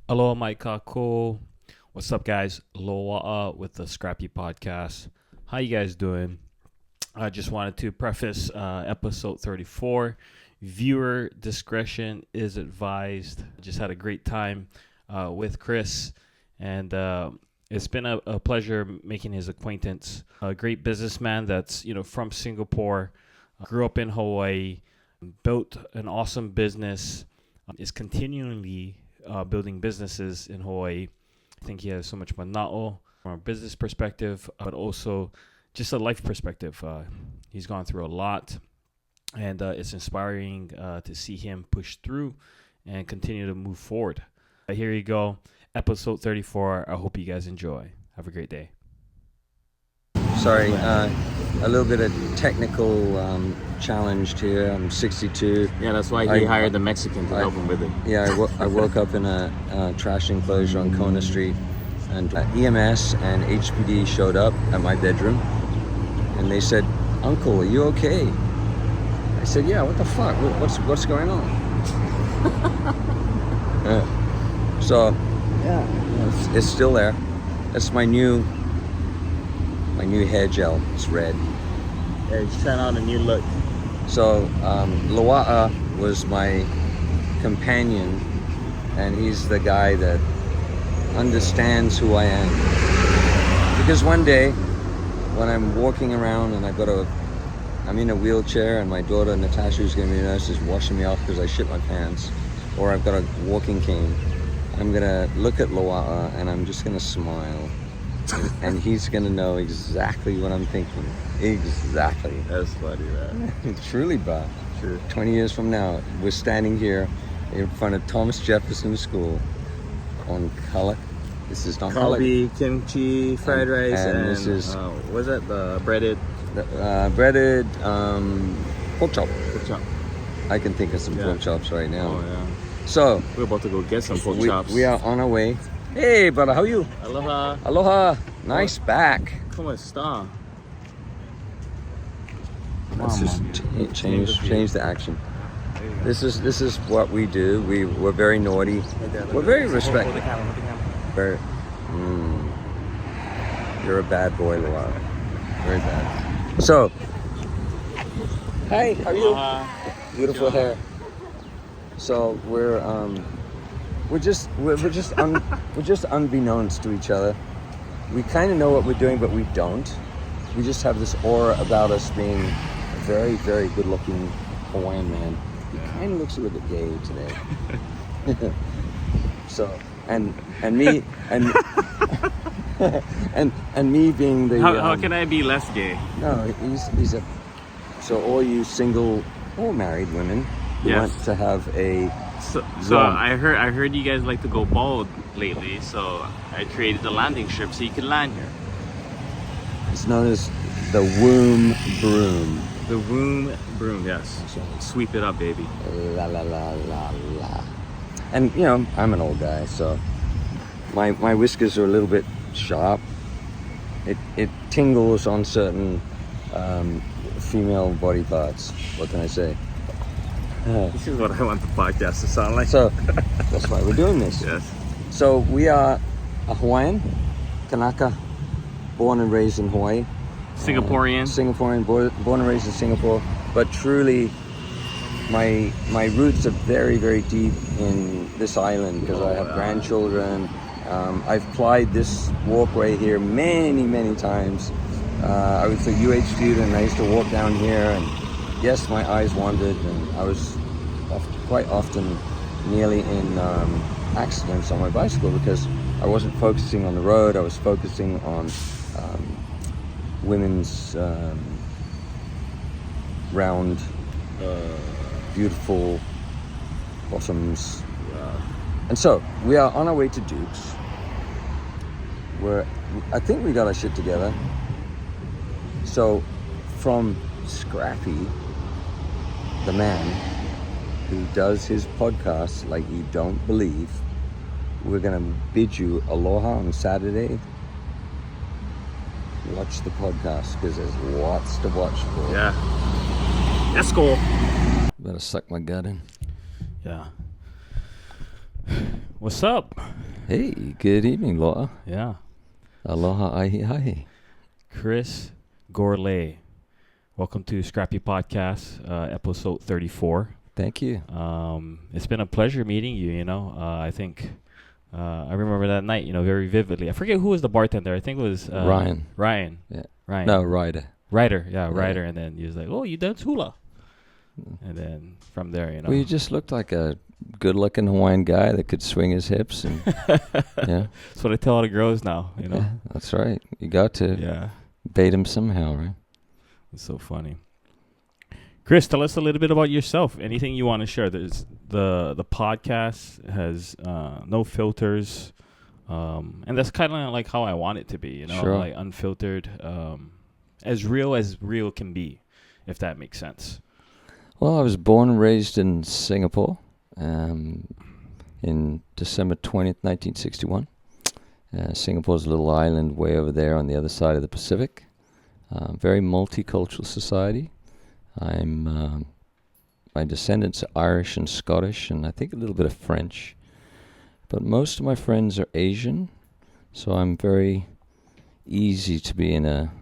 Aloha mai kako. What's up, guys? Aloha with the Scrappy Podcast. How you guys doing? I just wanted to preface episode 34. Viewer discretion is advised. Just had a great time with Kris, and it's been a pleasure making his acquaintance. A great businessman that's from Singapore, grew up in Hawaii, built an awesome business, is continually building businesses in Hawaii. I think he has so much mana'o from a business perspective, but also just a life perspective. He's gone through a lot, and it's inspiring to see him push through and continue to move forward. Here you go, episode 34. I hope you guys enjoy. Have a great day. Sorry, a little bit of technical challenge here. I'm 62. Yeah, that's why he hired the Mexican to help him with it. Yeah, I woke up in a trash enclosure on Kona Street, and EMS and HPD showed up at my bedroom, and they said, "Uncle, are you okay?" I said, "Yeah, what the fuck? What's going on?" So, yeah, it's still there. That's my new hair gel. It's red. Yeah, he's trying out a new look. So Loa'a was my companion, and he's the guy that understands who I am. Because one day, when I'm walking around and I'm in a wheelchair, and my daughter Natasha, who's going to be a nurse, is washing me off because I shit my pants, or I've got a walking cane, I'm going to look at Loa'a and I'm just going to smile. And he's going to know exactly what I'm thinking. Exactly. That's funny, man. Truly, Bob. Sure. 20 years from now, we're standing here in front of Thomas Jefferson School on Kalak. This is not Kalbi, kimchi, fried rice, and this is what's that? The breaded pork chop. pork chop. I can think of some pork chops right now. Oh yeah. So We're about to go get some pork chops. we are on our way. Hey, brother, how are you? Aloha. Aloha. Nice back. Como está? Let's just change the action. This is what we do. We're very naughty. We're very respectful. Very. You're a bad boy, Luau. Very bad. So, hi, how are you? Beautiful hair. So we're just unbeknownst to each other. We kind of know what we're doing, but we don't. We just have this aura about us being a very, very good-looking Hawaiian man. He kind of looks a little bit gay today. So, and me and me being the How can I be less gay? no, he's a. So all you single or married women who Yes. want to have a So Wrong. I heard you guys like to go bald lately, so I created the landing strip so you can land here. it's known as the womb broom. The womb broom, yes. Sweep it up, baby. La la la la la. And I'm an old guy, so my whiskers are a little bit sharp. It tingles on certain female body parts. What can I say? This is what I want the podcast to sound like. So that's why we're doing this. Yes. So we are a Hawaiian, Kanaka, born and raised in Hawaii. Singaporean. Singaporean, born and raised in Singapore, but truly my roots are very, very deep in this island because I have grandchildren. I've plied this walkway here many, many times. I was a UH student. I used to walk down here, and yes, my eyes wandered, and I was quite often nearly in accidents on my bicycle because I wasn't focusing on the road. I was focusing on women's round, beautiful bottoms. And so we are on our way to Duke's. I think we got our shit together. So from Scrappy, the man who does his podcast like you don't believe, we're gonna bid you aloha on Saturday. Watch the podcast because there's lots to watch for. Yeah. Let's go. Better suck my gut in. Yeah. What's up? Hey, good evening, Laura. Yeah. Aloha, ahi, ahi. Kris Gourlay. Welcome to Scrappy Podcast, episode 34. Thank you. It's been a pleasure meeting you, I think I remember that night, very vividly. I forget who was the bartender. I think it was Ryan. Ryan. Yeah. Ryan. No, Ryder. Ryder. Yeah, Yeah. Ryder. And then he was like, oh, you dance hula. And then from there, Well, you just looked like a good-looking Hawaiian guy that could swing his hips. And yeah. That's what I tell all the girls now, Yeah, that's right. You got to Yeah. bait him somehow, right? It's so funny. Kris, tell us a little bit about yourself. Anything you want to share? There's the podcast has no filters, and that's kind of like how I want it to be. Sure. Like unfiltered, as real can be, if that makes sense. Well, I was born and raised in Singapore in December 20th, 1961. Singapore's a little island way over there on the other side of the Pacific. Very multicultural society. My descendants are Irish and Scottish, and I think a little bit of French. But most of my friends are Asian, so I'm very easy to be in a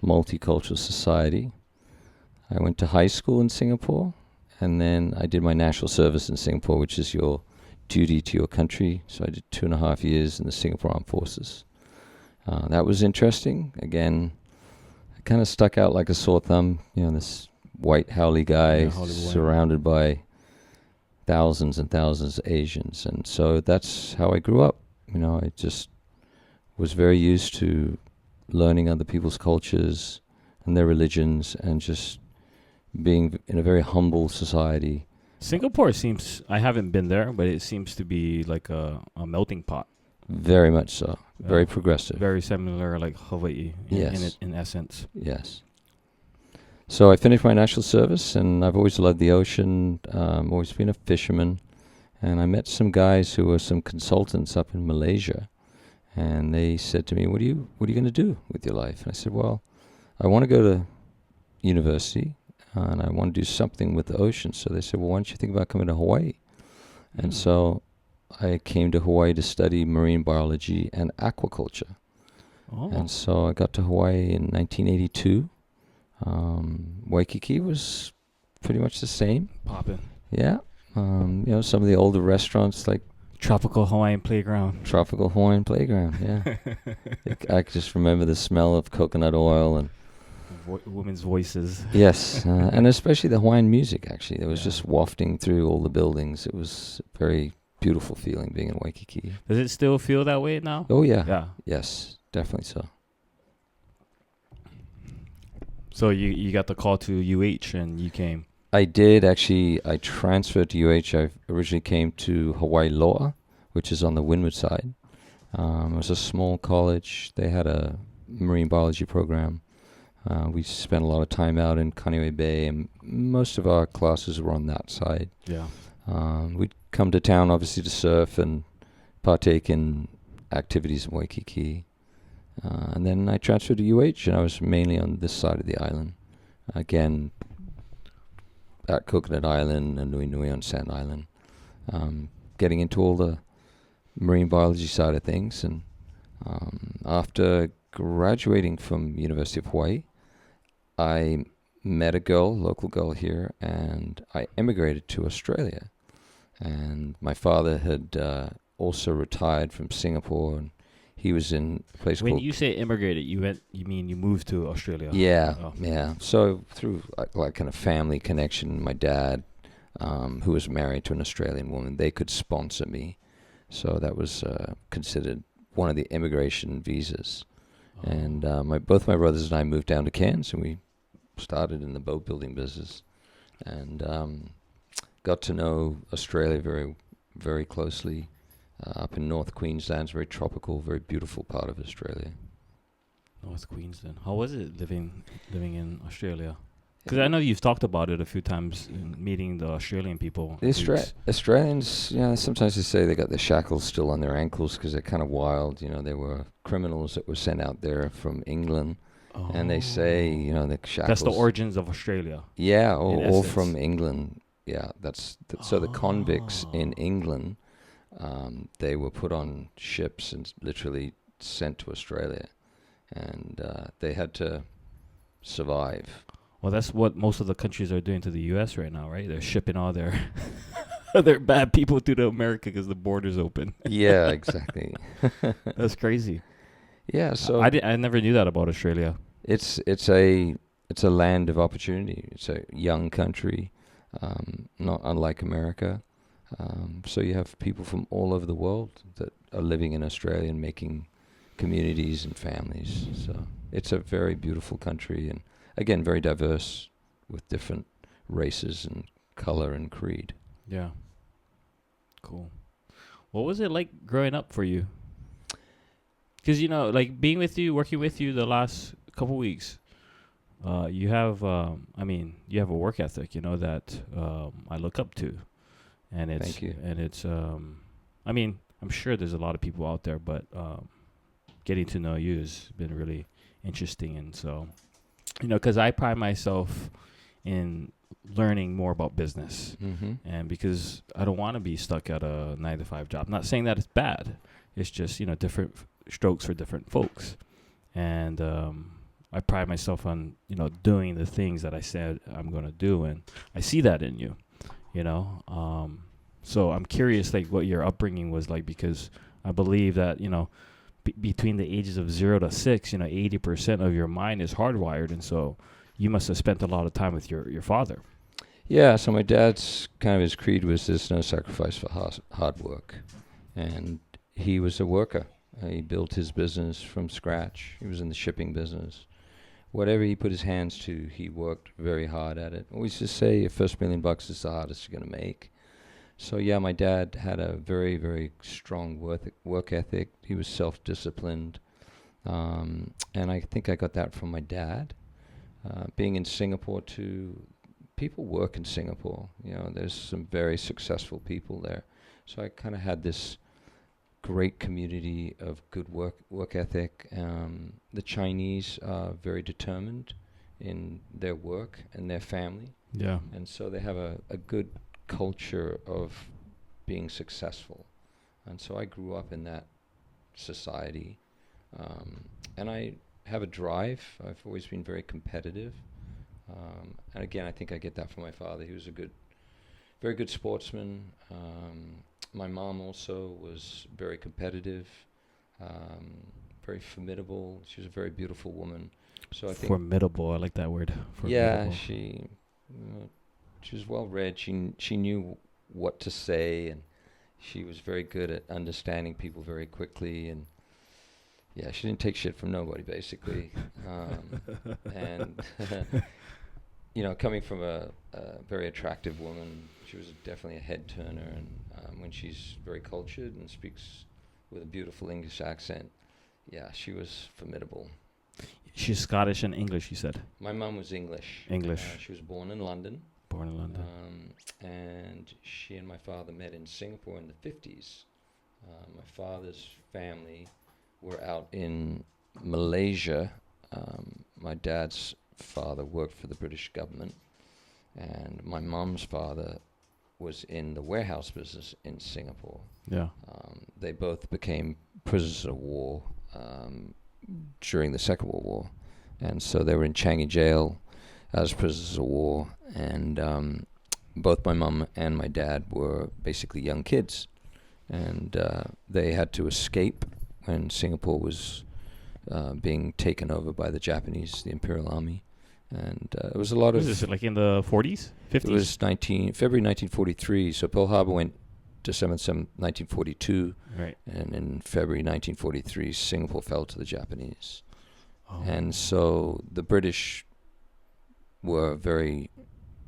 multicultural society. I went to high school in Singapore, and then I did my national service in Singapore, which is your duty to your country. So I did 2.5 years in the Singapore Armed Forces. That was interesting. Again, I kind of stuck out like a sore thumb, this white haole guy surrounded by thousands and thousands of Asians. And so that's how I grew up. I just was very used to learning other people's cultures and their religions and just being in a very humble society. Singapore seems, I haven't been there, but it seems to be like a melting pot. Very much so. Very progressive. Very similar, like Hawaii in essence. Yes. So I finished my national service, and I've always loved the ocean. Always been a fisherman, and I met some guys who were some consultants up in Malaysia, and they said to me, "What are you going to do with your life?" And I said, "Well, I want to go to university, and I want to do something with the ocean." So they said, "Well, why don't you think about coming to Hawaii?" And so I came to Hawaii to study marine biology and aquaculture. Oh. And so I got to Hawaii in 1982. Waikiki was pretty much the same. Poppin'. Yeah. Some of the older restaurants like Tropical Hawaiian Playground. Tropical Hawaiian Playground, yeah. I just remember the smell of coconut oil and women's voices. yes, and especially the Hawaiian music, actually. It was just wafting through all the buildings. It was a very beautiful feeling being in Waikiki. Does it still feel that way now? Oh, yeah. Yeah. Yes, definitely so. So you got the call to UH and you came. I did, actually. I transferred to UH. I originally came to Hawaii Loa, which is on the windward side. It was a small college. They had a marine biology program. We spent a lot of time out in Kaneohe Bay, and most of our classes were on that side. Yeah. We'd come to town, obviously, to surf and partake in activities in Waikiki. And then I transferred to UH, and I was mainly on this side of the island. Again, at Coconut Island and Nui Nui on Sand Island. Getting into all the marine biology side of things. And after graduating from University of Hawaii, I met a local girl here, and I emigrated to Australia. And my father had also retired from Singapore, and he was in a place called... When you say immigrated, you mean you moved to Australia? Yeah, Oh. yeah. So through like kind of family connection, my dad, who was married to an Australian woman, they could sponsor me. So that was considered one of the immigration visas. Oh. And both my brothers and I moved down to Cairns, and we started in the boat building business, and got to know Australia very, very closely. Up in North Queensland, it's a very tropical, very beautiful part of Australia. North Queensland. How was it living in Australia? Because I know you've talked about it a few times in meeting the Australian people. The Australians, sometimes they say they got the shackles still on their ankles because they're kind of wild. There were criminals that were sent out there from England, and they say, the shackles. That's the origins of Australia. Yeah, all from England. Yeah, so the convicts in England they were put on ships and literally sent to Australia, and they had to survive. Well, that's what most of the countries are doing to the U.S. right now, right? They're shipping all their their bad people to America because the border's open. Yeah, exactly. That's crazy. Yeah, so I never knew that about Australia. it's a land of opportunity. It's a young country, not unlike America. So you have people from all over the world that are living in Australia and making communities and families. So it's a very beautiful country, and again, very diverse with different races and color and creed. Yeah. Cool. What was it like growing up for you? Because, like being with you, working with you the last couple weeks, you have, you have a work ethic, that I look up to. And it's, Thank you. And it's, I'm sure there's a lot of people out there, but getting to know you has been really interesting. And so, because I pride myself in learning more about business. Mm-hmm. And because I don't want to be stuck at a 9-to-5 job. I'm not saying that it's bad. It's just, different strokes for different folks. And I pride myself on, doing the things that I said I'm going to do. And I see that in you, So I'm curious, like, what your upbringing was like, because I believe that, between the ages of 0 to 6, 80% of your mind is hardwired. And so you must have spent a lot of time with your father. Yeah, so my dad's kind of his creed was there's no sacrifice for hard work. And he was a worker. He built his business from scratch. He was in the shipping business. Whatever he put his hands to, he worked very hard at it. We used to say your first $1 million is the hardest you're going to make. So yeah, my dad had a very, very strong work ethic. He was self-disciplined. And I think I got that from my dad. Being in Singapore too, people work in Singapore. There's some very successful people there. So I kind of had this great community of good work ethic. The Chinese are very determined in their work and their family. Yeah. And so they have a good culture of being successful. And so I grew up in that society. And I have a drive. I've always been very competitive. And again, I think I get that from my father. He was very good sportsman. My mom also was very competitive, very formidable. She was a very beautiful woman. So I think formidable. I like that word. Yeah, she was well read. She knew what to say, and she was very good at understanding people very quickly. And yeah, she didn't take shit from nobody, basically. And coming from a very attractive woman, she was definitely a head turner. And when she's very cultured and speaks with a beautiful English accent, yeah, she was formidable. She's Scottish and English, you said? My mum was English. She was born in London. And she and my father met in Singapore in the 50s. My father's family were out in Malaysia. My dad's father worked for the British government, and my mum's father was in the warehouse business in Singapore. Yeah. They both became prisoners of war during the Second World War, and so they were in Changi jail as prisoners of war, and both my mum and my dad were basically young kids, and they had to escape when Singapore was being taken over by the Japanese, the Imperial Army. And it was a lot of... Was this like in the 40s, 50s? It was February 1943, so Pearl Harbor went December 7, 1942. Right. And in February 1943, Singapore fell to the Japanese. Oh. And so the British were very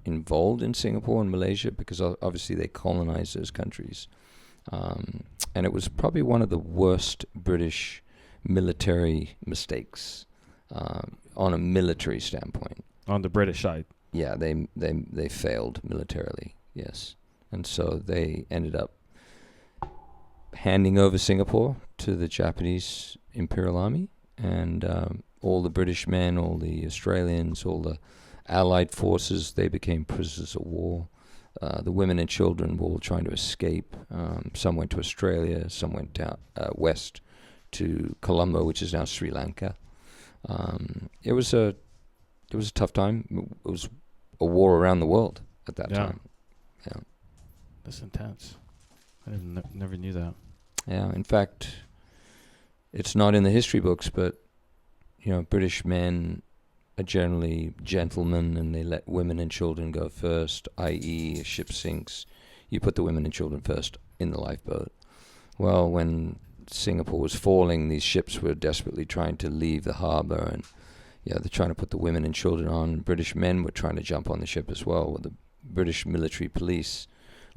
involved in Singapore and Malaysia because obviously they colonized those countries. And it was probably one of the worst British military mistakes on a military standpoint. On the British side? Yeah, they failed militarily, yes. And so they ended up handing over Singapore to the Japanese Imperial Army, and all the British men, all the Australians, all the Allied forces, they became prisoners of war. The women and children were all trying to escape. Some went to Australia, some went down west to Colombo, which is now Sri Lanka. It was a tough time. It was a war around the world at that time. Yeah, that's intense. I never knew that. Yeah, in fact, it's not in the history books, but British men are generally gentlemen, and they let women and children go first, i.e. a ship sinks, you put the women and children first in the lifeboat. Well, when Singapore was falling, these ships were desperately trying to leave the harbour, and they're trying to put the women and children on. British men were trying to jump on the ship as well. The British military police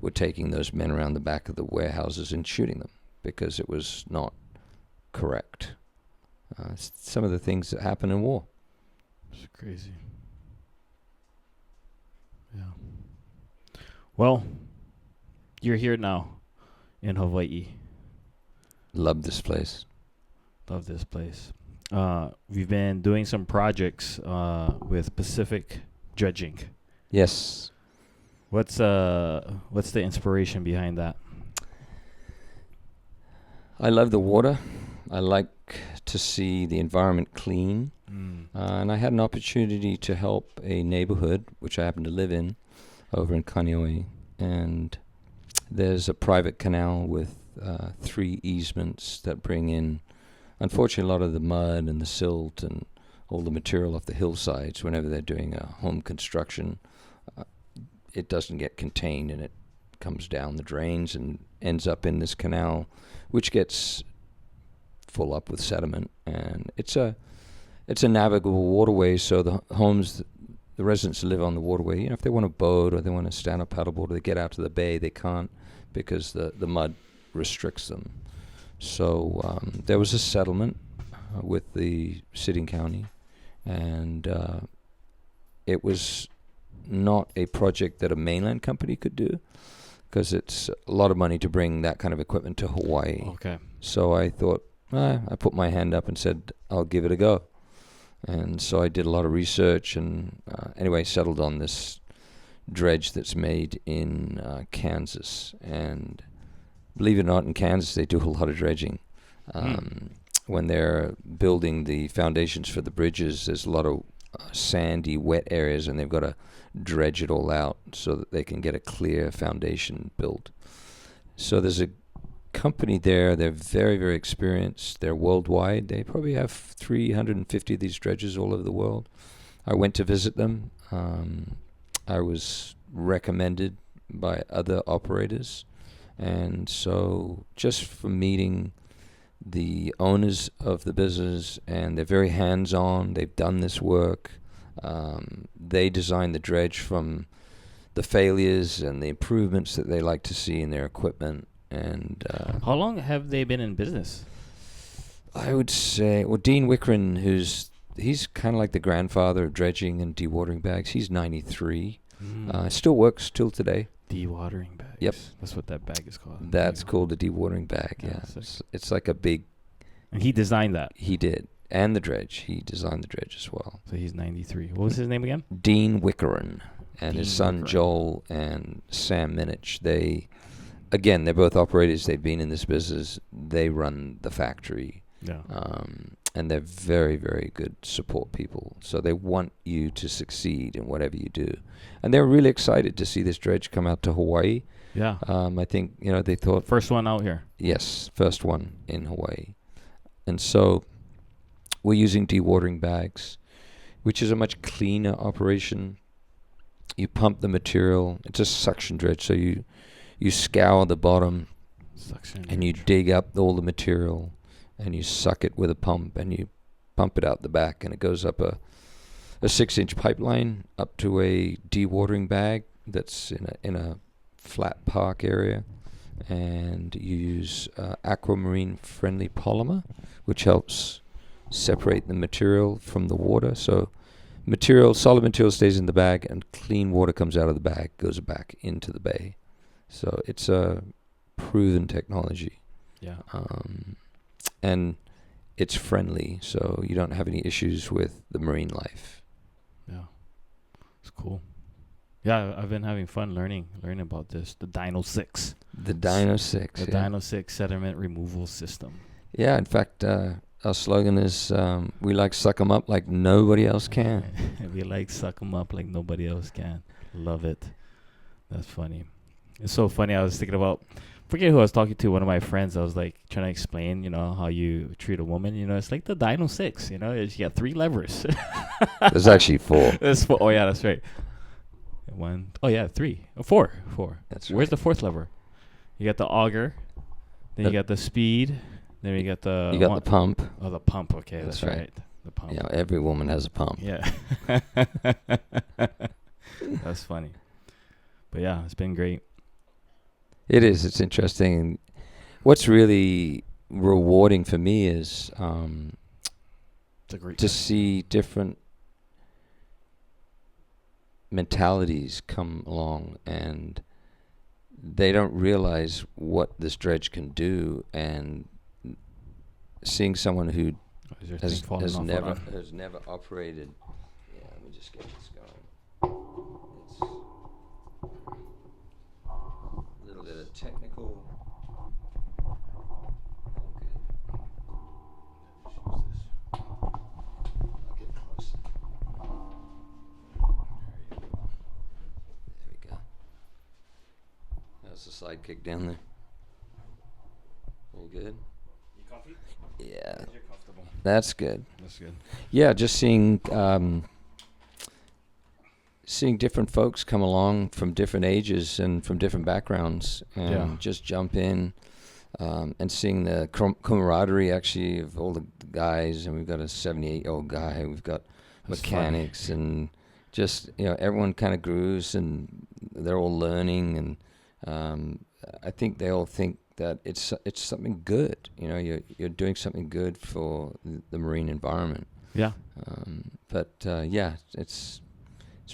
were taking those men around the back of the warehouses and shooting them because it was not correct. Some of the things that happen in war. It's crazy. Yeah. Well, you're here now in Hawaii. Love this place. Love this place. We've been doing some projects with Pacific Dredging. Yes. What's the inspiration behind that? I love the water. I like to see the environment clean. And I had an opportunity to help a neighborhood, which I happen to live in, over in Kaneohe. And there's a private canal with 3 easements that bring in, unfortunately, a lot of the mud and the silt and all the material off the hillsides. Whenever they're doing a home construction, it doesn't get contained, and it comes down the drains and ends up in this canal, which gets full up with sediment. And it's a navigable waterway, so the homes, the residents that live on the waterway, if they want a boat or they want to stand up paddleboard or they get out to the bay, they can't because the mud restricts them. So there was a settlement with the city and county, and it was not a project that a mainland company could do because it's a lot of money to bring that kind of equipment to Hawaii. Okay. So I thought, I put my hand up and said, I'll give it a go. And so I did a lot of research and anyway, settled on this dredge that's made in Kansas. And believe it or not, in Kansas, they do a lot of dredging. When they're building the foundations for the bridges, there's a lot of sandy, wet areas, and they've got to dredge it all out so that they can get a clear foundation built. So there's a company there. They're very, very experienced. They're worldwide. They probably have 350 of these dredges all over the world. I went to visit them. I was recommended by other operators. And so just from meeting the owners of the business, and they're very hands-on. They've done this work. They designed the dredge from the failures and the improvements that they like to see in their equipment. And how long have they been in business? I would say, Dean Wickren, he's kind of like the grandfather of dredging and dewatering bags. He's 93. Still works till today. Dewatering bags. Yep. That's what that bag is called. That's called a dewatering bag, yeah. It's like a big... And he designed that? He did. And the dredge. He designed the dredge as well. So he's 93. What was his name again? Dean Wickeren. And Dean his son, Wickeren. Joel, and Sam Minich. Again, they're both operators. They've been in this business. They run the factory. Yeah. And they're very, very good support people. So they want you to succeed in whatever you do. And they're really excited to see this dredge come out to Hawaii. Yeah. I think, they thought... First one out here. Yes, first one in Hawaii. And so we're using dewatering bags, which is a much cleaner operation. You pump the material. It's a suction dredge, so you scour the bottom and you dig up all the material and you suck it with a pump and you pump it out the back, and it goes up a 6-inch pipeline up to a dewatering bag that's in a flat park area, and you use aquamarine friendly polymer, which helps separate the material from the water. So solid material stays in the bag, and clean water comes out of the bag, goes back into the bay. So it's a proven technology. Yeah. And it's friendly, so you don't have any issues with the marine life. Yeah. It's cool. Yeah, I've been having fun learning about this. The Dino 6. The Dino 6. The Dino 6 sediment removal system. Yeah, in fact, our slogan is we like suck 'em up like nobody else can. We like suck 'em up like nobody else can. Love it. That's funny. It's so funny. I was thinking about, forget who I was talking to, one of my friends. I was like trying to explain, how you treat a woman. It's like the Dino 6, you got 3 levers. There's actually 4. There's 4. Oh, yeah, that's right. 1. Oh, yeah, 3. 4. 4. That's Where's right. the 4th lever? You got the auger. Then you got the speed. Then you got the... You got the pump. Oh, the pump. Okay, that's That's right. right. The pump. Yeah, every woman has a pump. Yeah. That's funny. But yeah, it's been great. It is. It's interesting. What's really rewarding for me is It's a great to time. see different mentalities come along, and they don't realize what this dredge can do. And seeing someone who Is your has thing falling off? Hold on. never operated. Yeah, let me just get this going. It's a little bit of technical. I'll get closer. There we go. That's the side kick down there. All good? You comfy? Yeah, You're comfortable. that's good. That's good. Yeah, just seeing different folks come along from different ages and from different backgrounds, and Yeah. just jump in, and seeing the camaraderie actually of all the guys. And we've got a 78-year-old guy. We've got That's mechanics, and just everyone kind of grooves, and they're all learning. And I think they all think that it's something good. You're doing something good for the marine environment. Yeah. But yeah, it's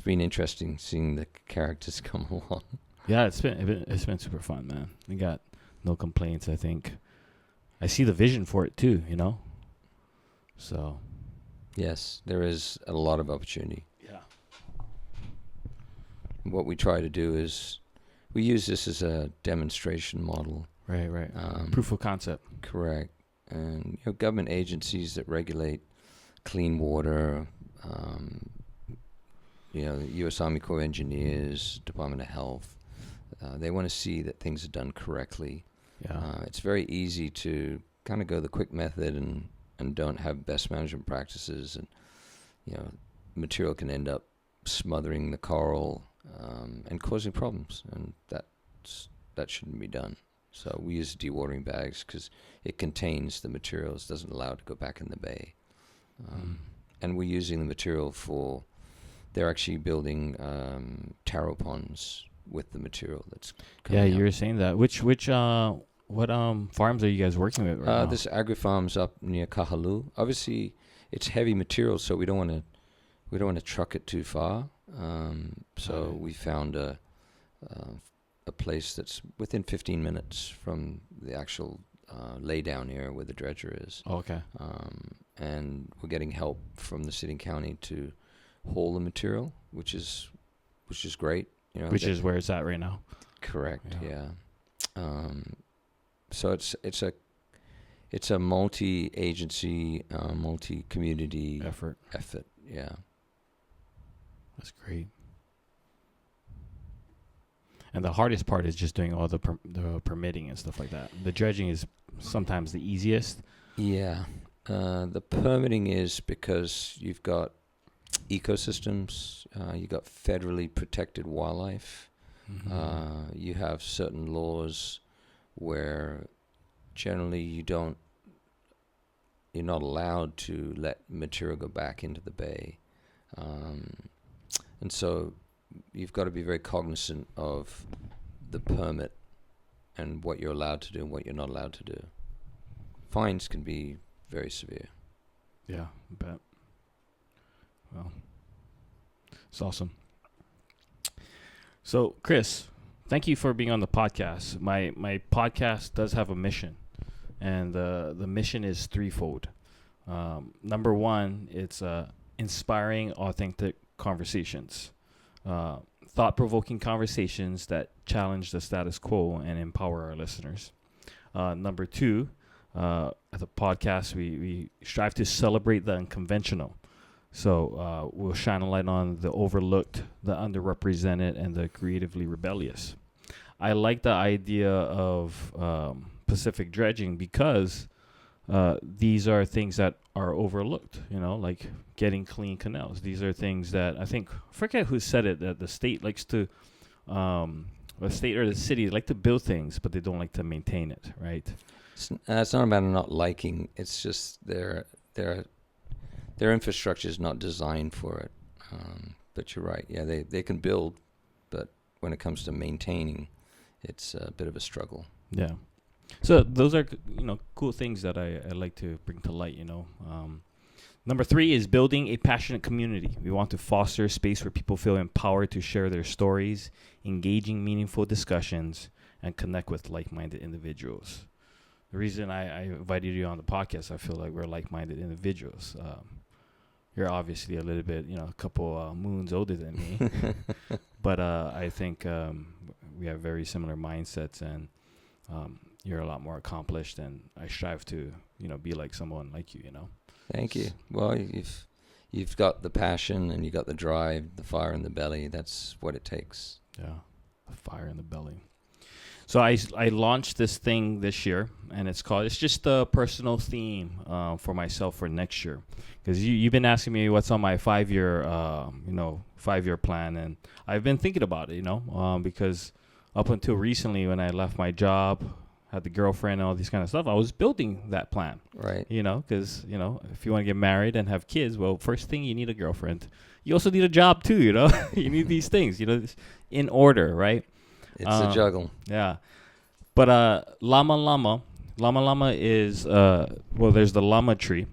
been interesting seeing the characters come along. Yeah, it's been super fun, man. We got no complaints. I think I see the vision for it too. So Yes, there is a lot of opportunity. yeah. What we try to do is we use this as a demonstration model. Right. Proof of concept. Correct. And government agencies that regulate clean water, the U.S. Army Corps of Engineers, Department of Health, they want to see that things are done correctly. Yeah. It's very easy to kind of go the quick method and don't have best management practices, and material can end up smothering the coral and causing problems, and that shouldn't be done. So we use dewatering bags because it contains the materials, doesn't allow it to go back in the bay. And we're using the material they're actually building taro ponds with the material that's coming Yeah, out. you were saying that. What farms are you guys working with right now? This agri-farm's up near Kahalu. Obviously, it's heavy material, so we don't want to truck it too far. So Right. we found a place that's within 15 minutes from the actual laydown area where the dredger is. Oh, okay. And we're getting help from the city and county to haul the material, which is great. Which is where it's at right now. correct. Yeah. Yeah. So it's a multi-agency, multi-community Effort. Yeah. That's great. And the hardest part is just doing all the permitting and stuff like that. The dredging is sometimes the easiest. Yeah. The permitting is because you've got ecosystems, you've got federally protected wildlife, you have certain laws where generally you're not allowed to let material go back into the bay. And so you've got to be very cognizant of the permit and what you're allowed to do and what you're not allowed to do. Fines can be very severe. Yeah, I bet. Well, it's awesome. So, Kris, thank you for being on the podcast. My podcast does have a mission, and the mission is threefold. Number one, it's inspiring, authentic conversations. thought-provoking conversations that challenge the status quo and empower our listeners. Number two, at the podcast, we strive to celebrate the unconventional. So we'll shine a light on the overlooked, the underrepresented, and the creatively rebellious. I like the idea of Pacific dredging because these are things that are overlooked, like getting clean canals. These are things that I forget who said it, that the state likes to, the state or the city like to build things, but they don't like to maintain it, right? It's not about not liking. It's just their infrastructure is not designed for it. But you're right. Yeah, they can build, but when it comes to maintaining, it's a bit of a struggle. Yeah. So those are cool things that I like to bring to light. Number three is building a passionate community. We want to foster a space where people feel empowered to share their stories, engaging meaningful discussions, and connect with like-minded individuals. The reason I invited you on the podcast, I feel like we're like-minded individuals. You're obviously a little bit, a couple moons older than me, but I think we have very similar mindsets, and you're a lot more accomplished, and I strive to, be like someone like you, Thank you. Well, you've got the passion, and you got the drive, the fire in the belly. That's what it takes. Yeah, the fire in the belly. So I launched this thing this year, and it's just a personal theme for myself for next year. Because you've been asking me what's on my 5-year, 5-year plan, and I've been thinking about it, because up until recently when I left my job, had the girlfriend and all these kind of stuff, I was building that plan. Right. Because, if you want to get married and have kids, well, first thing you need a girlfriend. You also need a job too, You need these things, in order, right? It's a juggle. Yeah. But Lama Lama is, there's the Lama tree,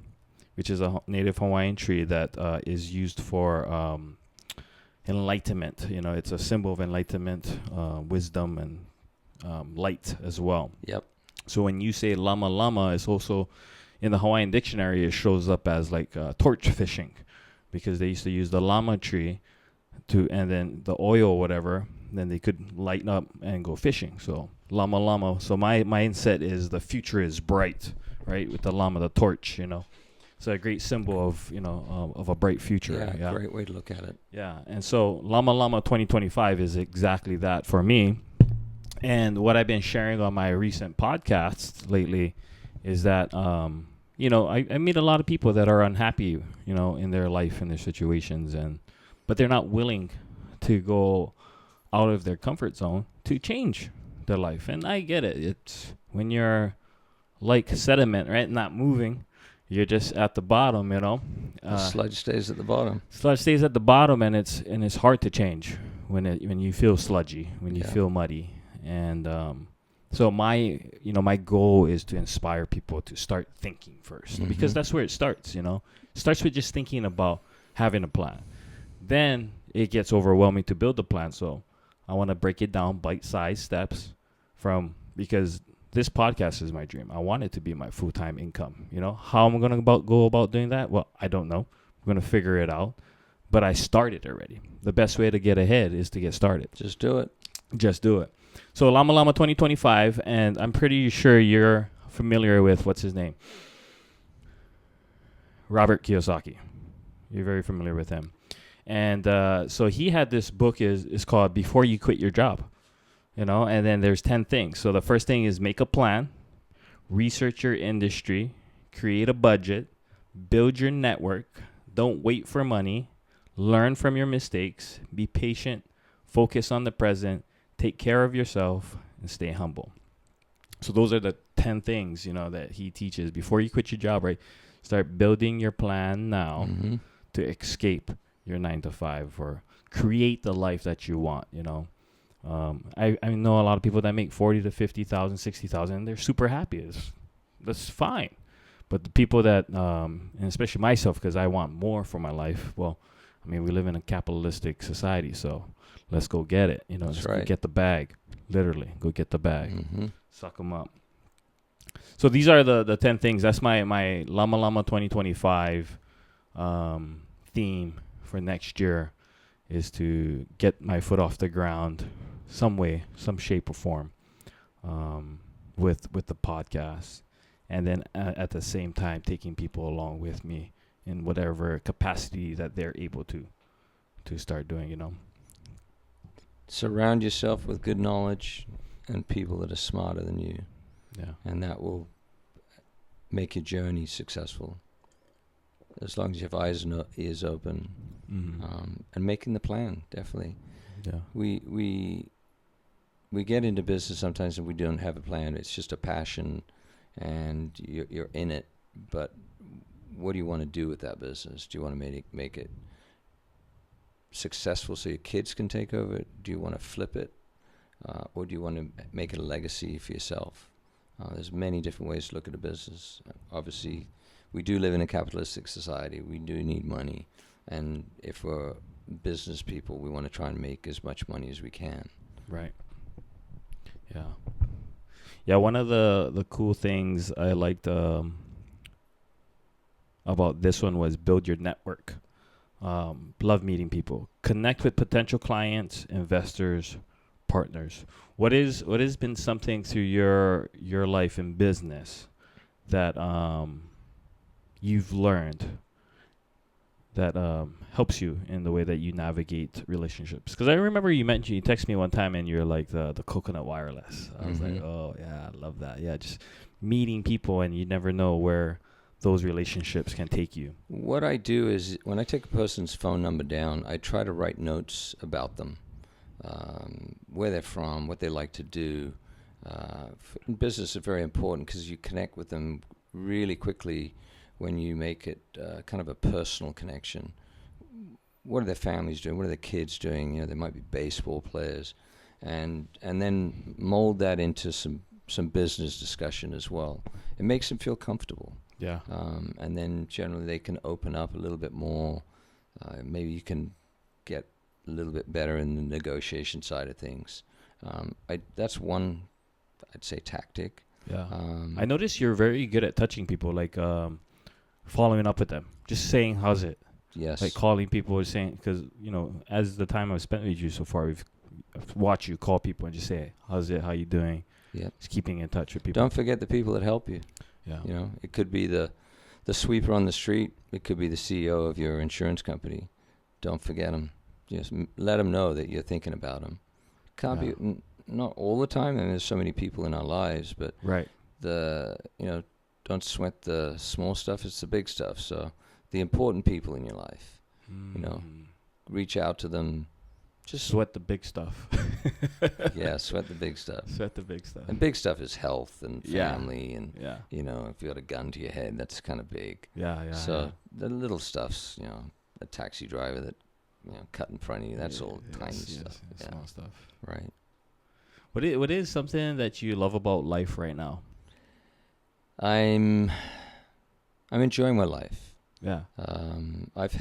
which is a native Hawaiian tree that is used for enlightenment. It's a symbol of enlightenment, wisdom, and light as well. Yep. So when you say Lama Lama, it's also, in the Hawaiian dictionary, it shows up as like torch fishing, because they used to use the Lama tree and then the oil or whatever, then they could lighten up and go fishing. So Lama Lama. So my mindset is the future is bright, right? With the Lama, the torch, It's a great symbol of, of a bright future. Yeah, great way to look at it. Yeah. And so Lama Lama 2025 is exactly that for me. And what I've been sharing on my recent podcasts lately is that, I meet a lot of people that are unhappy, in their life and their situations, but they're not willing to go out of their comfort zone to change their life. And I get it. It's when you're like sediment, right? Not moving. You're just at the bottom, The sludge stays at the bottom. Sludge stays at the bottom, and it's hard to change when you feel sludgy, when you feel muddy. And so my goal is to inspire people to start thinking first, because that's where it starts, It starts with just thinking about having a plan. Then it gets overwhelming to build the plan. So I want to break it down bite-sized steps because this podcast is my dream. I want it to be my full-time income. How am I going to go about doing that? Well, I don't know. I'm going to figure it out. But I started already. The best way to get ahead is to get started. Just do it. Just do it. So Lama Lama 2025, and I'm pretty sure you're familiar with, what's his name? Robert Kiyosaki. You're very familiar with him. And so he had this book is called Before You Quit Your Job, and then there's 10 things. So the first thing is make a plan, research your industry, create a budget, build your network, don't wait for money, learn from your mistakes, be patient, focus on the present, take care of yourself, and stay humble. So those are the 10 things, that he teaches before you quit your job, right? Start building your plan now to escape your 9-to-5 or create the life that you want. I know a lot of people that make 40 to 50,000, 60,000, and they're super happy. That's fine. But the people that, and especially myself, because I want more for my life. Well, we live in a capitalistic society, so let's go get it. Let's go get the bag. Literally, go get the bag. Suck them up. So these are the 10 things. That's my Lama Lama 2025 theme for next year, is to get my foot off the ground some way, some shape or form, with the podcast, and then at the same time taking people along with me in whatever capacity that they're able to start doing. Surround yourself with good knowledge and people that are smarter than you, Yeah. and that will make your journey successful. As long as you have eyes and ears open, and making the plan, definitely. Yeah. We get into business sometimes and we don't have a plan. It's just a passion, and you're in it. But what do you want to do with that business? Do you want to make it successful so your kids can take over it? Do you want to flip it, or do you want to make it a legacy for yourself? There's many different ways to look at a business. Obviously, we do live in a capitalistic society. We do need money, and if we're business people, we want to try and make as much money as we can. Right. Yeah. Yeah. One of the cool things I liked about this one was build your network. Love meeting people. Connect with potential clients, investors, partners. What has been something through your life in business that you've learned that helps you in the way that you navigate relationships? Because I remember you texted me one time and you're like the coconut wireless. I was like, oh yeah, I love that. Yeah, just meeting people, and you never know where those relationships can take you. What I do is when I take a person's phone number down, I try to write notes about them, where they're from, what they like to do. In business, it's very important because you connect with them really quickly when you make it kind of a personal connection. What are their families doing? What are their kids doing? They might be baseball players, and then mold that into some business discussion as well. It makes them feel comfortable. Yeah. And then generally they can open up a little bit more. Maybe you can get a little bit better in the negotiation side of things. That's one, I'd say, tactic. Yeah. I noticed you're very good at touching people, like following up with them, just saying, how's it? Yes. Like calling people, saying, because, as the time I've spent with you so far, I've watched you call people and just say, how's it? How you doing? Yeah. Just keeping in touch with people. Don't forget the people that help you. Yeah. It could be the sweeper on the street. It could be the CEO of your insurance company. Don't forget them. Just let them know that you're thinking about them. Can't be not all the time. I mean, there's so many people in our lives, but right. Don't sweat the small stuff. It's the big stuff. So the important people in your life, reach out to them. Just sweat the big stuff. Yeah, sweat the big stuff. Sweat the big stuff. And big stuff is health and family, and yeah. If you got a gun to your head, that's kind of big. Yeah. So the little stuff's, a taxi driver that cut in front of you. That's all tiny stuff. Yeah. Small stuff. Right. What is something that you love about life right now? I'm enjoying my life. Yeah. I've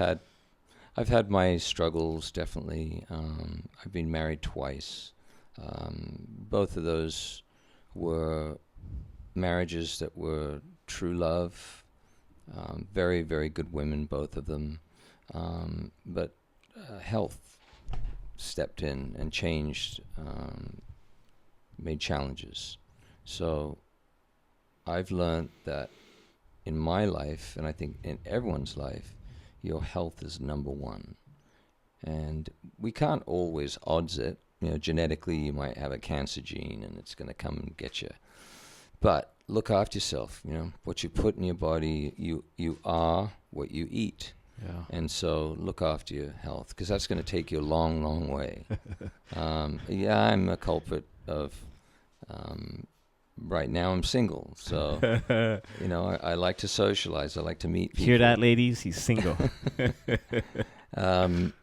had my struggles, definitely. I've been married twice. Both of those were marriages that were true love. Very, very good women, both of them. But health stepped in and changed, made challenges. So I've learned that in my life, and I think in everyone's life, your health is number one. And we can't always odds it. Genetically, you might have a cancer gene and it's going to come and get you. But look after yourself. What you put in your body, you are what you eat. Yeah. And so look after your health, because that's going to take you a long, long way. I'm a culprit of... right now I'm single, so I like to socialize. I like to meet people. Hear that, ladies? He's single. I'm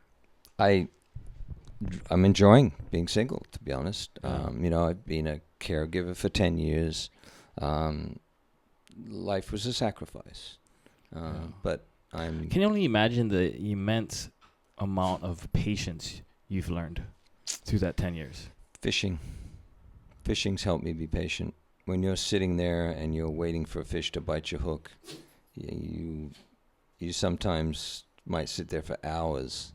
enjoying being single, to be honest. I've been a caregiver for 10 years. Life was a sacrifice, but I'm... Can you only imagine the immense amount of patience you've learned through that 10 years? Fishing's helped me be patient. When you're sitting there and you're waiting for a fish to bite your hook, you sometimes might sit there for hours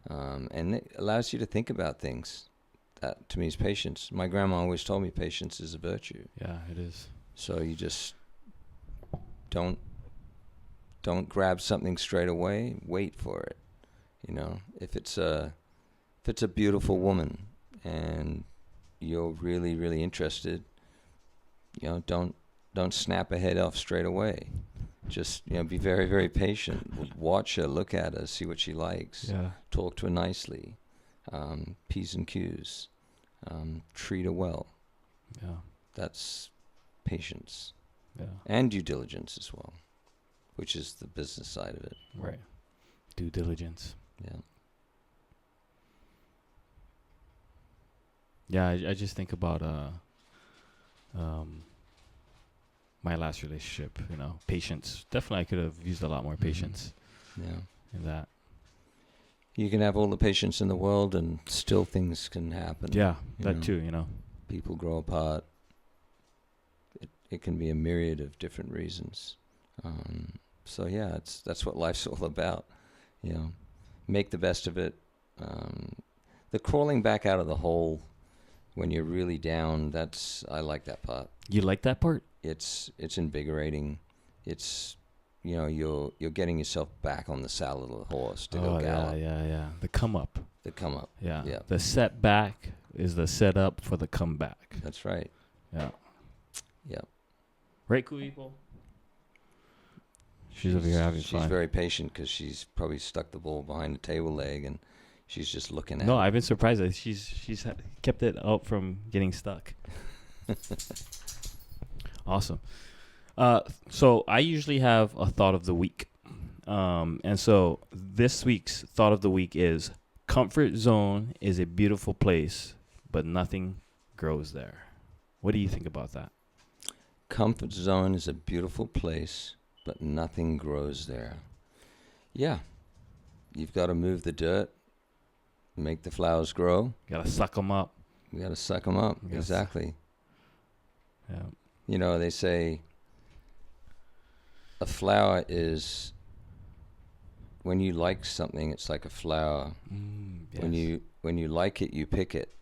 And it allows you to think about things. That to me is patience. My grandma always told me patience is a virtue. Yeah, it is. So you just don't grab something straight away. Wait for it. You know, if it's a beautiful woman and you're really, really interested, you know, don't snap her head off straight away. Just, you know, be very, very patient. Watch her, look at her, see what she likes. Yeah. Talk to her nicely. P's and Q's. Treat her well. Yeah. That's patience. Yeah. And due diligence as well, which is the business side of it. Right. Due diligence. Yeah. Yeah, I just think about my last relationship, you know, patience. Definitely I could have used a lot more patience Yeah. in that. You can have all the patience in the world and still things can happen. Yeah, you that know. too, you know. People grow apart. It can be a myriad of different reasons. So yeah, that's what life's all about. You know, make the best of it. The crawling back out of the hole when you're really down, I like that part. You like that part? It's invigorating. It's, you know, you're getting yourself back on the saddle of the horse to go gallop. Yeah. The come up. The come up. Yeah. Yeah. The setback is the setup for the comeback. That's right. Yeah. Yeah. Right, cool people? She's over here having fun. She's very patient because she's probably stuck the ball behind the table leg and she's just looking at it. No, I've been surprised that she's kept it out from getting stuck. Awesome. So I usually have a thought of the week. And so this week's thought of the week is comfort zone is a beautiful place, but nothing grows there. What do you think about that? Comfort zone is a beautiful place, but nothing grows there. Yeah. You've got to move the dirt, make the flowers grow. You got to suck them up. You got to suck them up. Yes. Exactly. Yeah. You know, they say a flower is, when you like something, it's like a flower. Yes. When you like it, you pick it.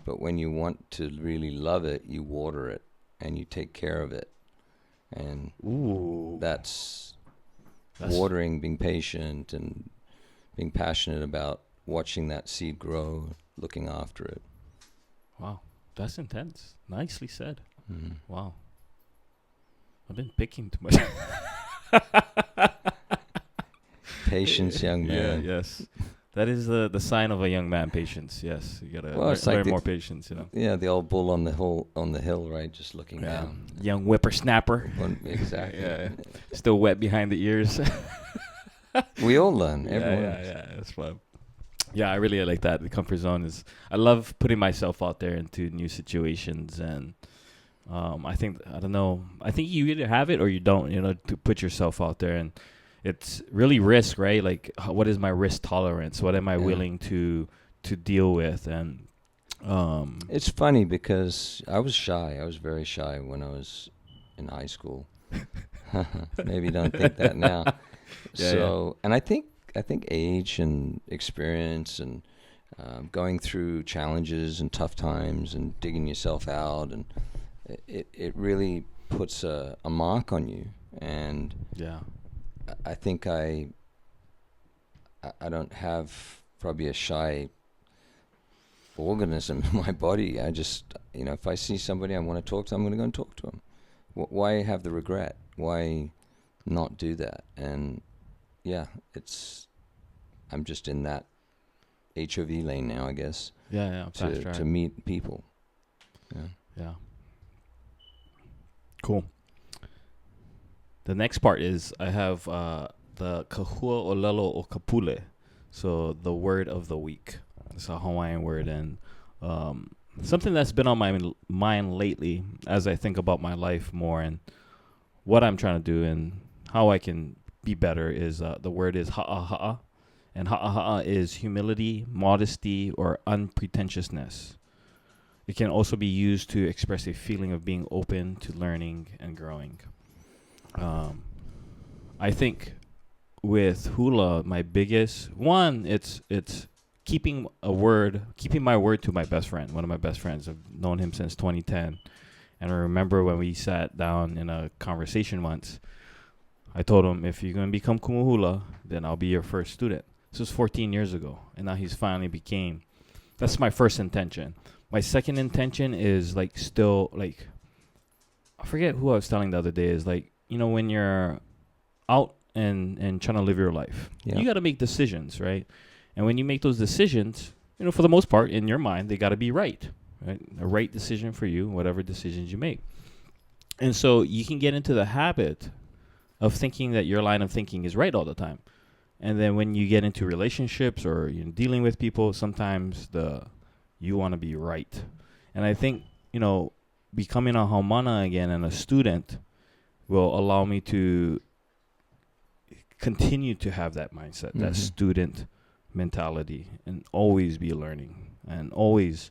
But when you want to really love it, you water it and you take care of it. And that's watering, being patient, and being passionate about watching that seed grow, looking after it. Wow. That's intense. Nicely said. Mm. Wow. I've been picking too much. Patience, young man. Yeah, yes. That is the sign of a young man, patience. Yes. You got to Well, it's learn like more patience, you know. Yeah, the old bull on the hill, right? Just looking down. Young whippersnapper. Exactly. Yeah. Still wet behind the ears. We all learn. Everyone. Yeah. That's fun. Yeah, I really like that. The comfort zone is. I love putting myself out there into new situations, and I think you either have it or you don't. You know, to put yourself out there, and it's really risk, right? Like, what is my risk tolerance? What am I willing to deal with? And it's funny because I was shy. I was very shy when I was in high school. Maybe you don't think that now. And I think age and experience and going through challenges and tough times and digging yourself out, and it really puts a mark on you. And I think I don't have probably a shy organism in my body. I just, you know, if I see somebody I want to talk to, I'm going to go and talk to them. Why have the regret? Why not do that? And yeah, I'm just in that HOV lane now, I guess. Yeah. To meet people. Yeah. Cool. The next part is I have the kahua olelo o kapule, so the word of the week. It's a Hawaiian word, and something that's been on my mind lately as I think about my life more and what I'm trying to do and how I can be better is the word is ha'aha'a, and ha'aha'a is humility, modesty, or unpretentiousness. It can also be used to express a feeling of being open to learning and growing. I think with hula, my biggest one, it's keeping my word to my best friend. One of my best friends. I've known him since 2010, and I remember when we sat down in a conversation once. I told him, if you're gonna become kumu hula, then I'll be your first student. This was 14 years ago, and now he's finally became. That's my first intention. My second intention is like still like, I forget who I was telling the other day, is like, when you're out and trying to live your life, you got to make decisions, right? And when you make those decisions, for the most part, in your mind, they got to be right? A right decision for you, whatever decisions you make. And so you can get into the habit of thinking that your line of thinking is right all the time. And then when you get into relationships or dealing with people, sometimes you want to be right. And I think, becoming a haumana again and a student will allow me to continue to have that mindset, that student mentality, and always be learning and always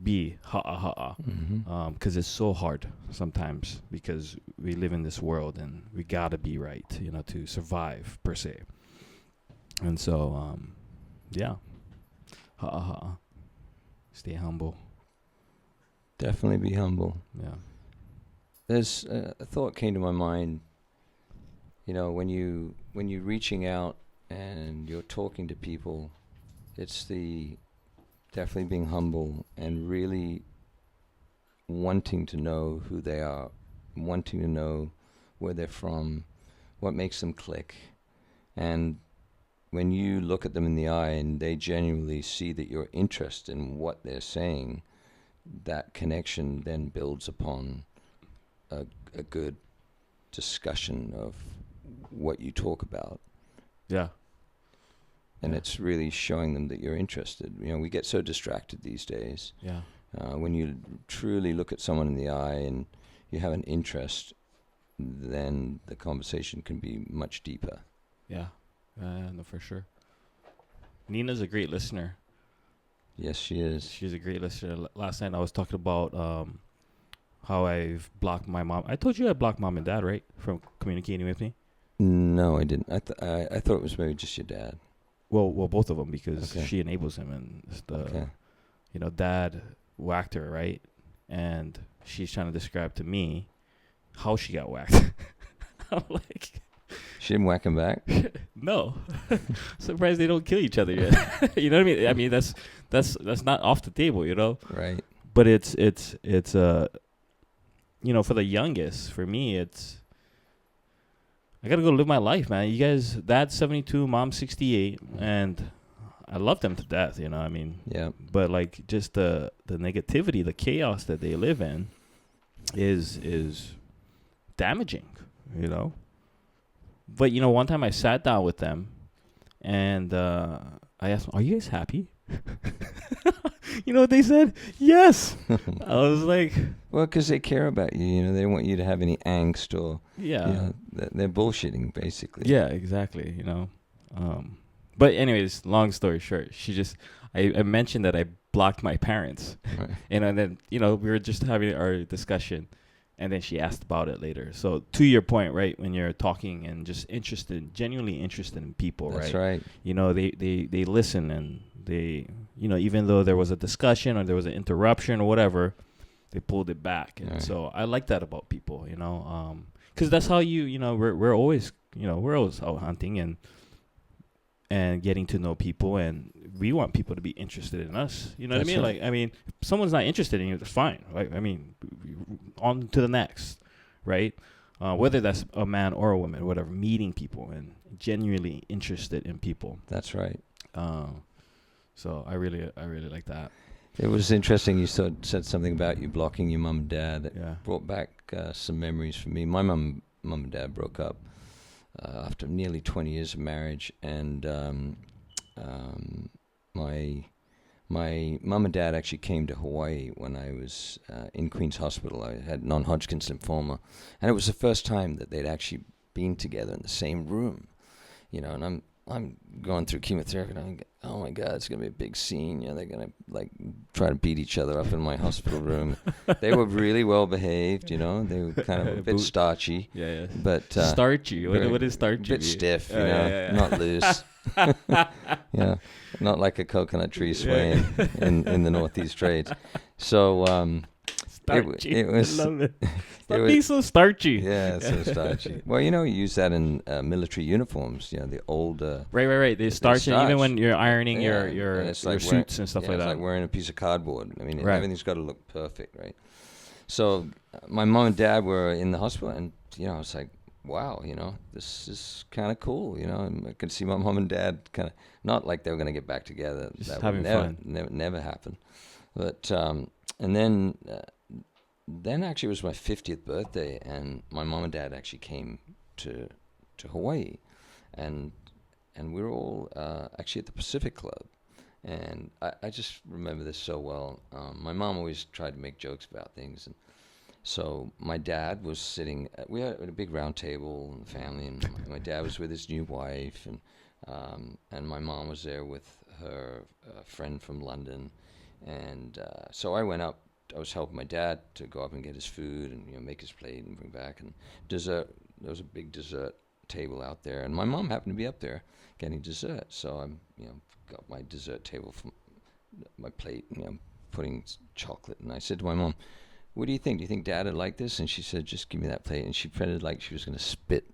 be ha'a. Because it's so hard sometimes, because we live in this world and we got to be right, to survive per se. And so, ha'a. Stay humble. Definitely be humble. Yeah. There's a thought came to my mind. When you're reaching out and you're talking to people, it's definitely being humble and really wanting to know who they are, wanting to know where they're from, what makes them click. And when you look at them in the eye and they genuinely see that you're interested in what they're saying, that connection then builds upon a good discussion of what you talk about. Yeah. And it's really showing them that you're interested. We get so distracted these days. Yeah. When you truly look at someone in the eye and you have an interest, then the conversation can be much deeper. Yeah. No, for sure. Nina's a great listener. Yes, she is. She's a great listener. Last night I was talking about how I've blocked my mom. I told you I blocked mom and dad, right, from communicating with me? No, I didn't. I thought it was maybe just your dad. Well, both of them, because she enables him, and dad whacked her, right? And she's trying to describe to me how she got whacked. I'm like, she didn't whack him back? No. Surprised they don't kill each other yet. You know what I mean? I mean, that's not off the table, Right. But it's for the youngest, for me, I gotta go live my life, man. You guys, dad's 72, mom's 68, and I love them to death, I mean. Yeah. But like, just the negativity, the chaos that they live in is damaging, But one time I sat down with them, and I asked them, "Are you guys happy?" You know what they said? Yes. I was like, well, because they care about you. They don't want you to have any angst or they're bullshitting basically. Yeah, exactly. But anyways, long story short, I mentioned that I blocked my parents, Right. and then we were just having our discussion, and then she asked about it later. So to your point, right, when you're talking and just genuinely interested in people, That's right? right. They listen, and they, even though there was a discussion or there was an interruption or whatever, they pulled it back. And so I like that about people, because that's how we're always out hunting and getting to know people, and we want people to be interested in us. You know what I mean? Right. Like, if someone's not interested in you, that's fine. Right? On to the next, right? Whether that's a man or a woman, whatever, meeting people and genuinely interested in people. That's right. So I really like that. It was interesting you said something about you blocking your mum and dad. That brought back some memories for me. My mum and dad broke up after nearly 20 years of marriage, and my mum and dad actually came to Hawaii when I was in Queens Hospital. I had non-Hodgkin's lymphoma, and it was the first time that they'd actually been together in the same room. And I'm going through chemotherapy, and I'm, oh my God, it's gonna be a big scene. You know, they're gonna like try to beat each other up in my hospital room. They were really well behaved. You know, they were kind of a bit starchy. Yeah. But starchy. What is starchy? A bit stiff. You know, not loose. Yeah, not like a coconut tree swaying in the Northeast Trades. So starchy. It was. I love it. Stop being so starchy. Yeah, so starchy. Well, you use that in military uniforms. You know, the old. Right. They starch it even when you're ironing your like suits and stuff like that. It's like wearing a piece of cardboard. I mean, everything's got to look perfect, right? So my mom and dad were in the hospital, and I was like, wow, this is kind of cool. And I could see my mom and dad kind of not like they were going to get back together. Just that having would fun. Never happen. But and then actually it was my 50th birthday, and my mom and dad actually came to Hawaii, and we were all actually at the Pacific Club, and I just remember this so well. My mom always tried to make jokes about things, and so my dad was sitting. We had a big round table in the family, and my dad was with his new wife, and my mom was there with her friend from London, and so I went up. I was helping my dad to go up and get his food and make his plate and bring back and dessert. There was a big dessert table out there, and my mom happened to be up there getting dessert. So I'm got my dessert table from my plate, putting chocolate, and I said to my mom, "What do you think? Do you think Dad would like this?" And she said, "Just give me that plate." And she pretended like she was going to spit.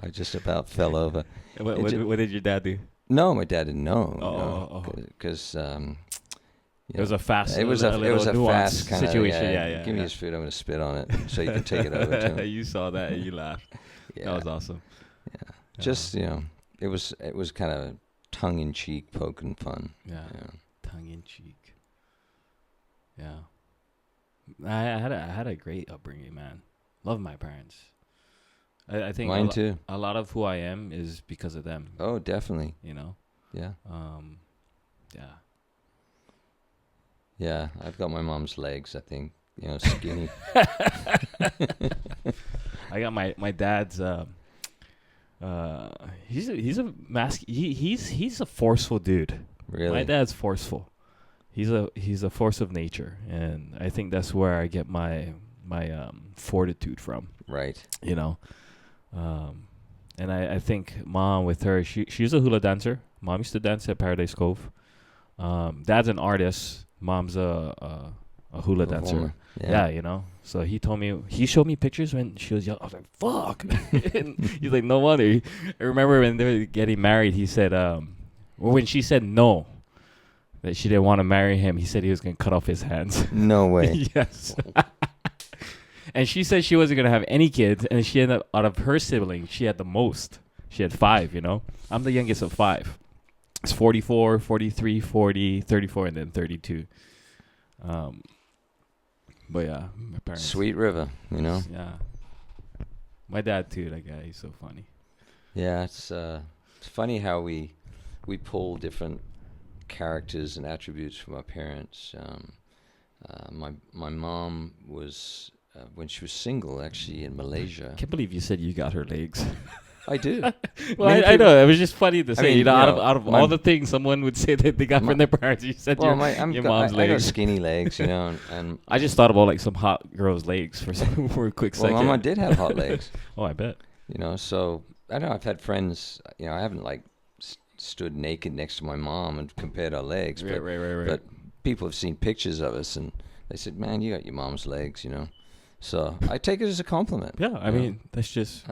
I just about fell over. What did your dad do? No, my dad didn't know. Because. It was a fast. It was a fast kind situation. Yeah. Give me his food. I'm going to spit on it, so you can take it over to him. You saw that and you laughed. Yeah. That was awesome. Yeah. Just it was kind of tongue in cheek, poking fun. Yeah. Tongue in cheek. Yeah. I had a great upbringing, man. Love my parents. I think mine too. A lot of who I am is because of them. Oh, definitely. Yeah. Yeah. Yeah, I've got my mom's legs, I think. Skinny. I got my dad's he's a forceful dude. Really? My dad's forceful. He's a force of nature, and I think that's where I get my fortitude from. Right. And I think mom with her, she's a hula dancer. Mom used to dance at Paradise Cove. Dad's an artist. Mom's a hula dancer. Yeah. So he showed me pictures when she was young. I was like, fuck. And he's like, no wonder. I remember when they were getting married, he said, when she said no, that she didn't want to marry him, he said he was going to cut off his hands. No way. Yes. And she said she wasn't going to have any kids, and she ended up, out of her siblings, she had the most. She had 5, I'm the youngest of 5. It's 44, 43, 40, 34, and then 32. But yeah, my parents. Sweet River, Yeah. My dad too, that guy, he's so funny. Yeah, it's funny how we pull different characters and attributes from our parents. My mom was, when she was single, actually in Malaysia. I can't believe you said you got her legs. I do. Well, I know. It was just funny to say. Out of all the things someone would say that they got from their parents, you said your mom's legs. I got skinny legs, and I just thought about like some hot girl's legs for a quick second. Well, Mama did have hot legs. Oh, I bet. So I don't know. I've had friends. I haven't like stood naked next to my mom and compared our legs. Right. But people have seen pictures of us, and they said, "Man, you got your mom's legs," So I take it as a compliment. Yeah, I mean that's just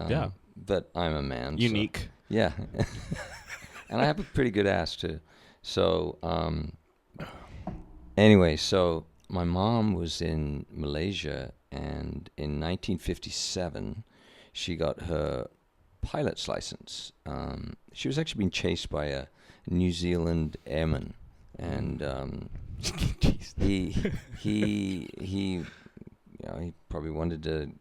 But I'm a man. Unique. So, yeah. And I have a pretty good ass too. So anyway, so my mom was in Malaysia, and in 1957 she got her pilot's license. She was actually being chased by a New Zealand airman, and he probably wanted to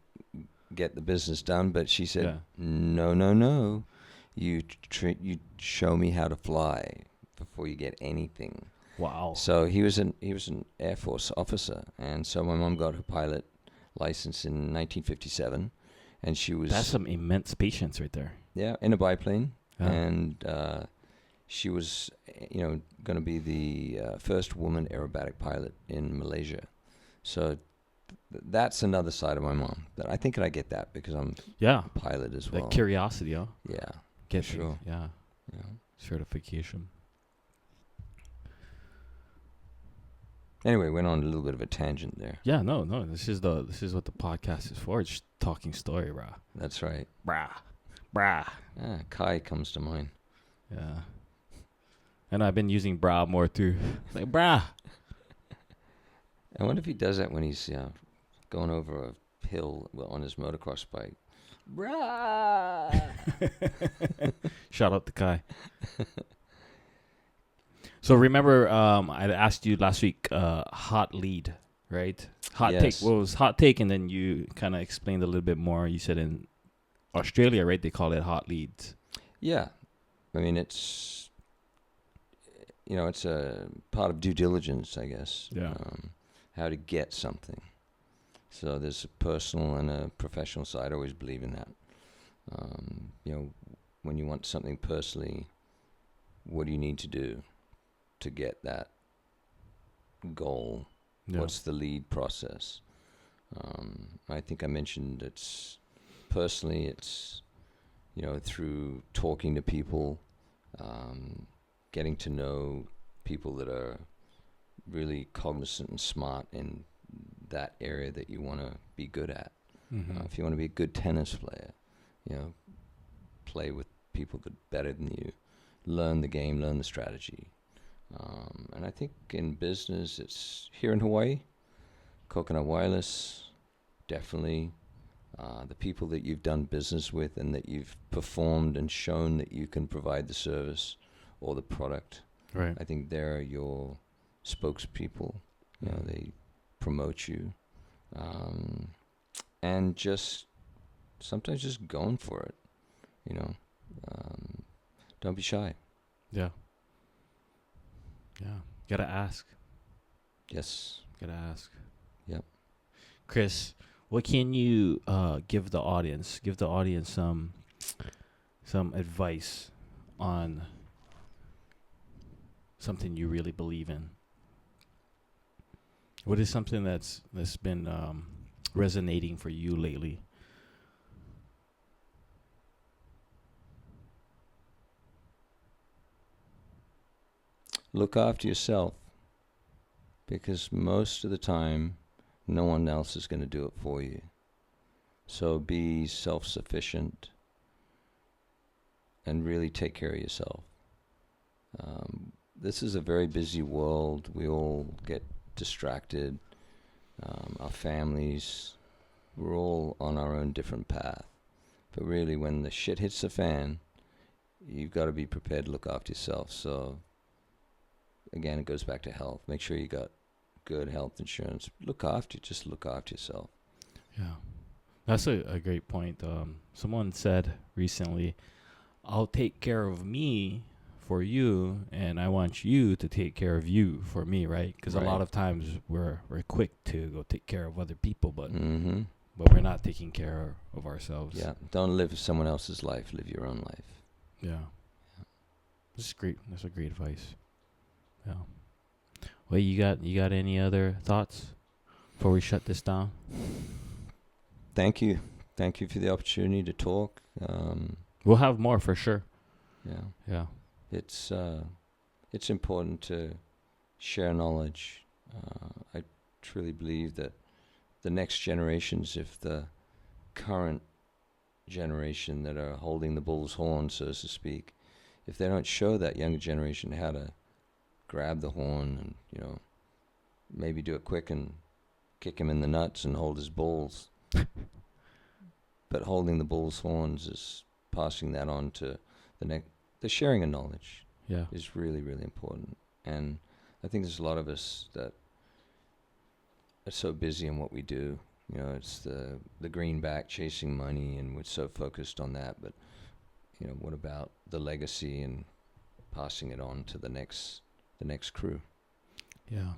get the business done, but she said, no, you show me how to fly before you get anything. Wow. So he was an Air Force officer, and so my mom got her pilot license in 1957, and she was That's some immense patience right there. in a biplane, Yeah. and she was going to be the first woman aerobatic pilot in Malaysia. So that's another side of my mom. That I think I get that because I'm Yeah. a pilot as well. That curiosity, huh? Yeah, Get for sure. things, yeah. Yeah. Certification. Anyway, went on a little bit of a tangent there. Yeah, no. This is what the podcast is for. It's just talking story, brah. That's right. Brah. Kai comes to mind. Yeah. And I've been using brah more too. Like brah. I wonder if he does that when he's going over a hill on his motocross bike. Brah! Shout out to Kai. So remember, I asked you last week, hot lead, right? Hot take. Yes. What was hot take? And then you kind of explained a little bit more. You said in Australia, right? They call it hot leads. Yeah. I mean, it's a part of due diligence, I guess. Yeah. How to get something. So there's a personal and a professional side. I always believe in that. When you want something personally, what do you need to do to get that goal? Yeah. What's the lead process? I think I mentioned it's through talking to people, getting to know people that are really cognizant and smart in that area that you want to be good at. Mm-hmm. If you want to be a good tennis player, play with people that are better than you, learn the game, learn the strategy. And I think in business, it's here in Hawaii, Coconut Wireless, definitely. The people that you've done business with and that you've performed and shown that you can provide the service or the product. Right. I think they're your spokespeople. They promote you. And just sometimes just going for it. Don't be shy. Yeah. Yeah. Gotta ask. Yes. Gotta ask. Yep. Kris, what can you give the audience? Give the audience some advice on something you really believe in. What is something that's been resonating for you lately? Look after yourself, because most of the time, no one else is going to do it for you. So be self-sufficient and really take care of yourself. This is a very busy world. We all get distracted. Our families, we're all on our own different path. But really, when the shit hits the fan, you've got to be prepared to look after yourself. So again, it goes back to health. Make sure you got good health insurance. Look after yourself. Yeah. That's a great point. Someone said recently, I'll take care of me for you, and I want you to take care of you for me, right? Because a lot of times we're quick to go take care of other people, but we're not taking care of ourselves. Yeah. Don't live someone else's life. Live your own life. Yeah. That's great. That's a great advice. Yeah. Well, you got any other thoughts before we shut this down? Thank you for the opportunity to talk. We'll have more for sure. Yeah. It's important to share knowledge. I truly believe that the next generations, if the current generation that are holding the bull's horn, so to speak, if they don't show that younger generation how to grab the horn and, maybe do it quick and kick him in the nuts and hold his balls. But holding the bull's horns is passing that on to the sharing of knowledge. Yeah. Is really, really important. And I think there's a lot of us that are so busy in what we do. It's the greenback chasing money, and we're so focused on that. But, what about the legacy and passing it on to the next crew? Yeah.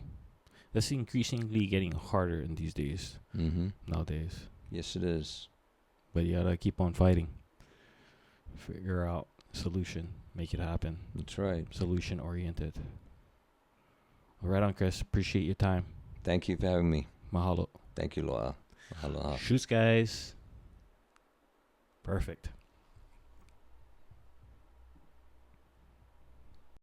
That's increasingly getting harder in these days. Mm-hmm. Nowadays. Yes, it is. But you gotta keep on fighting. Figure out solution. Make it happen. That's right. Solution oriented. Right on, Kris. Appreciate your time. Thank you for having me. Mahalo. Thank you, Loa. Mahalo. Shoots, guys. Perfect.